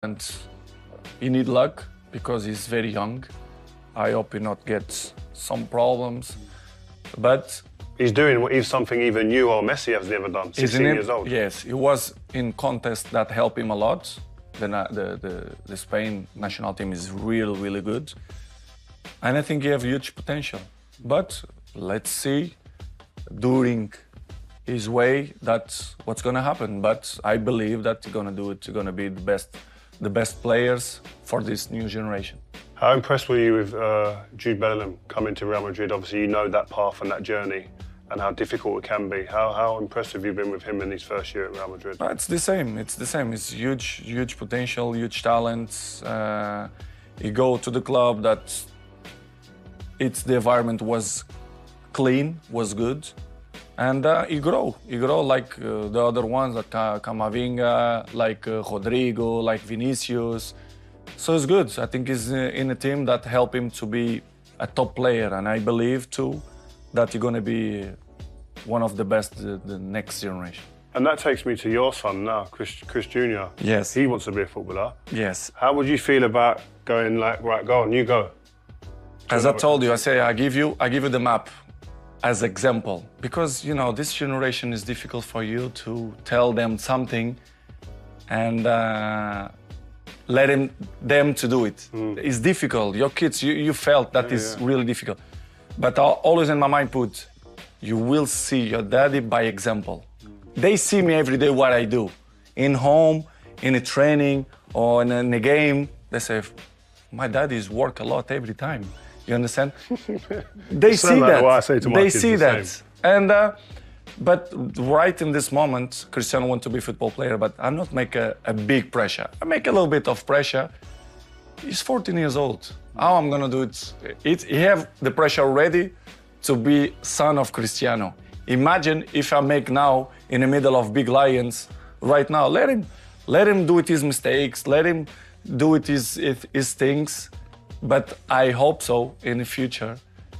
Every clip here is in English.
And he need luck because he's very young. I hope he not gets some problems, but he's something even you or Messi has never done. 16 years old. Yes, he was in contest that helped him a lot. The Spain national team is really good, and I think he have huge potential. But let's see during his way that's what's gonna happen. But I believe that he's gonna do it. He's gonna be the best players for this new generation. How impressed were you with Jude Bellingham coming to Real Madrid? Obviously, you know that path and that journey and how difficult it can be. How impressed have you been with him in his first year at Real Madrid? It's the same. It's huge potential, huge talent. He go to the club that the environment was clean, was good, and he grow like the other ones, like Camavinga, like Rodrigo, like Vinicius. So it's good. I think he's in a team that help him to be a top player, and I believe too that he's gonna be one of the best the next generation. And that takes me to your son now, Chris Jr. Yes. He wants to be a footballer. Yes. How would you feel about going like, right, go on, you go? As I told you, I give you the map as example, because you know this generation is difficult for you to tell them something and let them to do it. It's difficult. Your kids, you felt that is really difficult. But I always in my mind put, you will see your daddy by example. They see me every day what I do. In home, in a training, or in a game, they say, my daddy's work a lot every time. You understand? They see that. What I say to my they kids see the that. same. And but right in this moment, Cristiano wants to be a football player, but I not make a big pressure. I make a little bit of pressure. He's 14 years old. How I'm gonna do it? He have the pressure already to be son of Cristiano. Imagine if I make now in the middle of big lions right now. Let him do it his mistakes. Let him do it his things. But I hope so in the future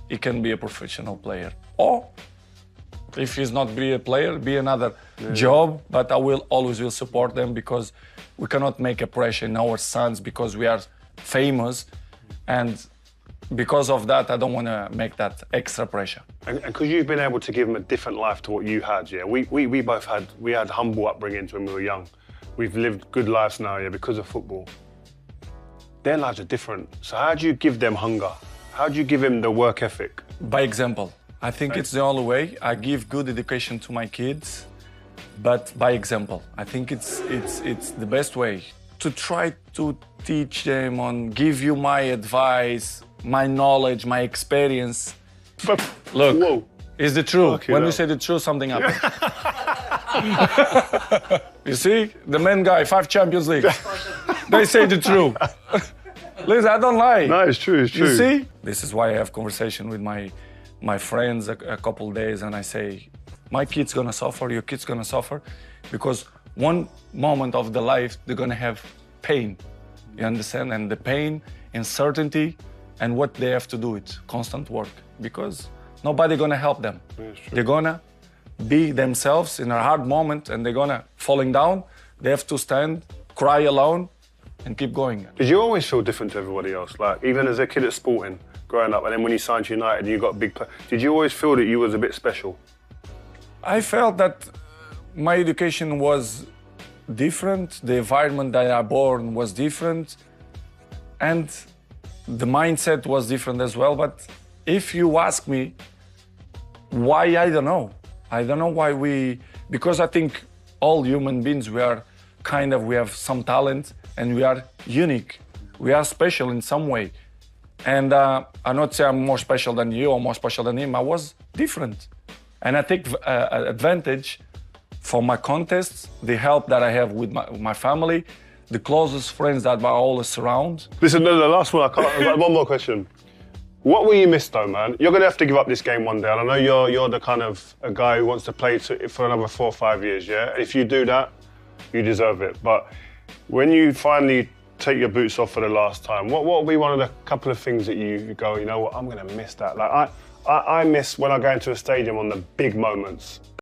he can be a professional player. Or if he's not be a player, be another job. But I will always support them because we cannot make a pressure in our sons because we are famous, and because of that I don't want to make that extra pressure. And because you've been able to give them a different life to what you had, yeah. We both had humble upbringings when we were young. We've lived good lives now, yeah, because of football. Their lives are different. So how do you give them hunger? How do you give them the work ethic? By example. I think it's the only way. I give good education to my kids, but by example. I think it's the best way to try to teach them on, give you my advice, my knowledge, my experience. Look, whoa. It's the truth. Okay, when no. you say the truth, something happens. You see, the main guy, 5 Champions Leagues. They say the truth. Listen, I don't lie. No, it's true, it's true. You see? This is why I have conversation with my friends a couple days, and I say, my kid's gonna suffer, your kid's gonna suffer, because one moment of the life, they're gonna have pain. You understand? And the pain, uncertainty, and what they have to do it, constant work, because nobody gonna help them. They're gonna be themselves in a hard moment, and they're gonna falling down. They have to stand, cry alone, and keep going. Did you always feel different to everybody else? Like, even as a kid at Sporting, growing up, and then when you signed to United and you got big play, did you always feel that you was a bit special? I felt that my education was different, the environment that I born was different, and the mindset was different as well. But if you ask me why, I don't know. I don't know why because I think all human beings, we have some talent and we are unique. We are special in some way. And I'm not saying I'm more special than you or more special than him. I was different. And I take advantage for my contests, the help that I have with my family, the closest friends that are always around. Listen, no, the last one, I've got one more question. What will you miss though, man? You're gonna have to give up this game one day. And I know you're the kind of a guy who wants to play for another 4 or 5 years, yeah? If you do that, you deserve it. But when you finally take your boots off for the last time, what will be one of the couple of things that you go, you know what, I'm gonna miss that. Like I miss when I go into a stadium on the big moments.